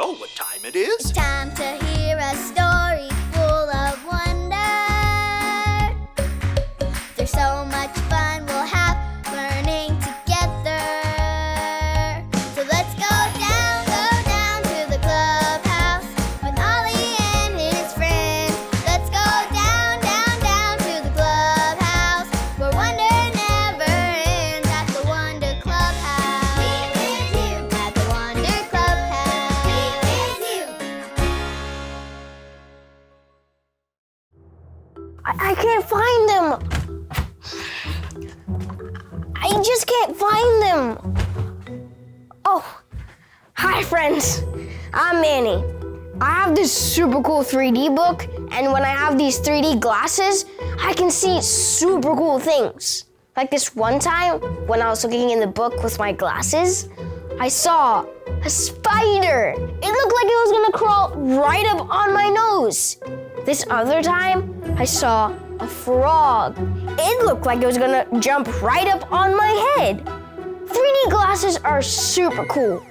know what time it is. It's time to hear a story full of wonder. There's so much fun we'll have learning together. So let's go down to the clubhouse with Ollie and his friends. Let's go down to the clubhouse where wonder never ends at the Wonder Clubhouse. Meet with you at the Wonder Clubhouse. Meet with you. I can't find them. I just can't find them. Oh, hi friends. I'm Manny. I have this super cool 3D book, and when I have these 3D glasses, I can see super cool things. Like this one time, when I was looking in the book with my glasses, I saw a spider. It looked like it was gonna crawl right up on my nose. This other time, I saw a frog. It looked like it was gonna jump right up on my head. 3D glasses are super cool.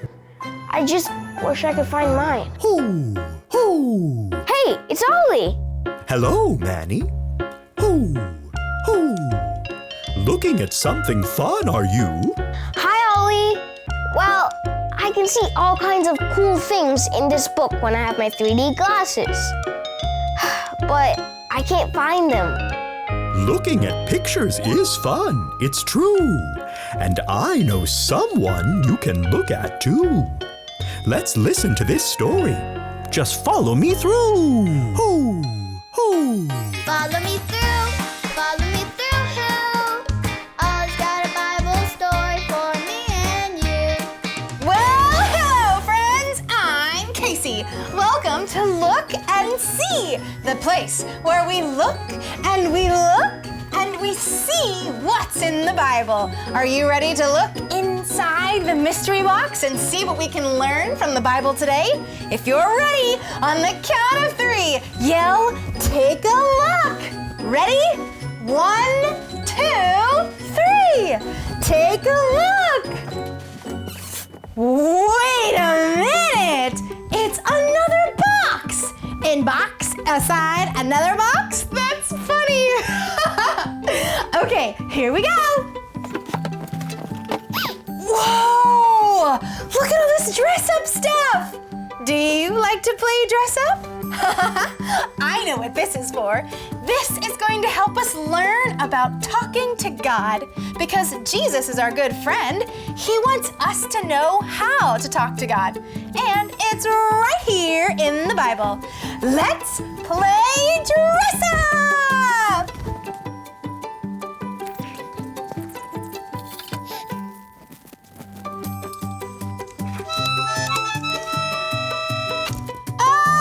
I just wish I could find mine. Hoo, hoo. Hey, it's Ollie. Hello, Manny. Hoo, hoo. Looking at something fun, are you? Hi, Ollie. Well, I can see all kinds of cool things in this book when I have my 3D glasses. But I can't find them. Looking at pictures is fun, it's true. And I know someone you can look at too. Let's listen to this story. Just follow me through. Hoo, hoo. Follow me through, follow me through. Ollie's got a Bible story for me and you. Well, hello, friends. I'm Casey. Welcome to Look and See, the place where we look and we look and we see what's in the Bible. Are you ready to look inside the mystery box and see what we can learn from the Bible today? If you're ready, on the count of 3, yell, "Take a look." Ready? 1, 2, 3. Take a look. Wait a minute! It's another box! In box, aside, another box? That's funny! Okay, here we go! Whoa! Look at all this dress-up stuff! Do you like to play dress-up? I know what this is for. This is going to help us learn about talking to God because Jesus is our good friend. He wants us to know how to talk to God. And it's right here in the Bible. Let's play dress-up!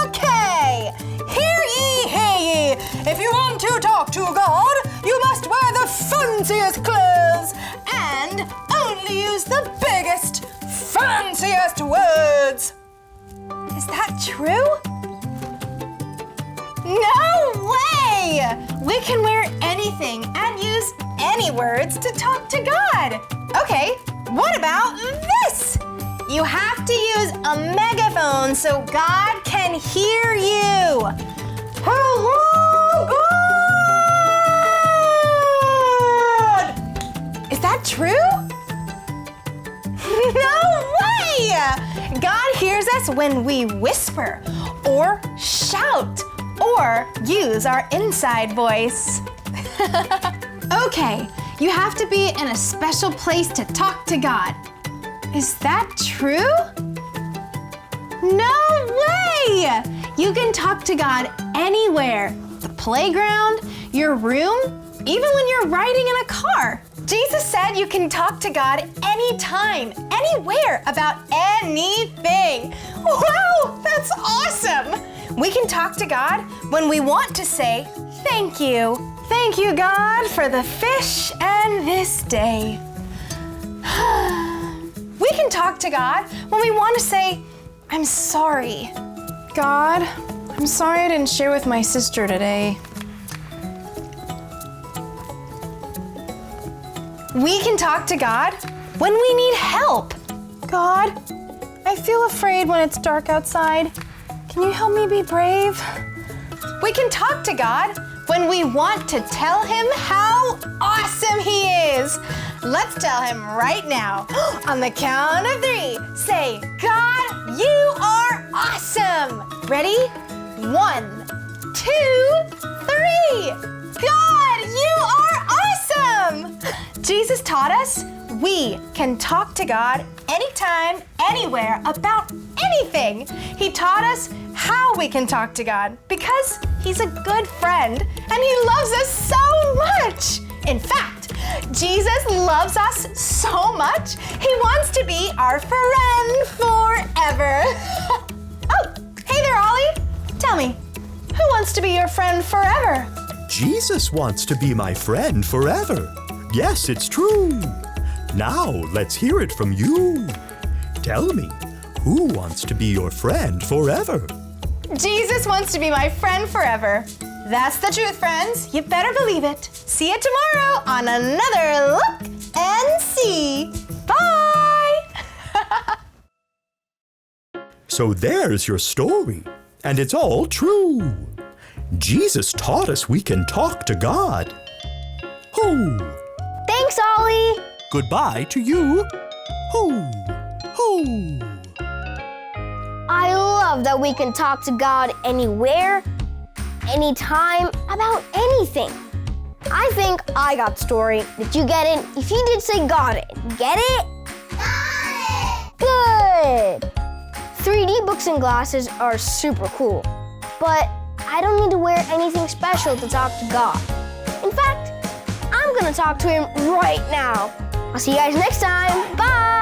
Okay, hear ye, hear ye. If you want to talk to God, you must wear the fanciest clothes and only use the biggest, fanciest words. Is that true? No way! We can wear anything and use any words to talk to God. Okay, what about this? You have to use a megaphone so God can hear you. Hello, God! Is that true? No way! God hears us when we whisper or shout or use our inside voice. Okay, you have to be in a special place to talk to God. Is that true? No way! You can talk to God anywhere. The playground, your room, even when you're riding in a car. Jesus said you can talk to God anytime, anywhere, about anything. Wow, that's awesome! We can talk to God when we want to say, thank you. Thank you, God, for the fish and this day. We can talk to God when we want to say, I'm sorry. God, I'm sorry I didn't share with my sister today. We can talk to God when we need help. God, I feel afraid when it's dark outside. Can you help me be brave? We can talk to God when we want to tell him how awesome he is. Let's tell him right now. On the count of 3, say, God, you are awesome. Ready? 1, 2, 3. God, you are awesome. Jesus taught us we can talk to God anytime, anywhere, about anything. He taught us how we can talk to God because he's a good friend and he loves us so much. In fact, Jesus loves us so much, he wants to be our friend forever. Oh, hey there, Ollie. Tell me, who wants to be your friend forever? Jesus wants to be my friend forever. Yes, it's true. Now, let's hear it from you. Tell me, who wants to be your friend forever? Jesus wants to be my friend forever. That's the truth, friends. You better believe it. See you tomorrow on another Look and See. Bye! So there's your story, and it's all true. Jesus taught us we can talk to God. Ho! Thanks, Ollie. Goodbye to you. Ho! Ho! I love that we can talk to God anywhere, anytime, about anything. I think I got the story. Did you get it? If you did, say got it. Get it? Got Good! 3D books and glasses are super cool, but I don't need to wear anything special to talk to God. In fact, I'm gonna talk to him right now. I'll see you guys next time. Bye!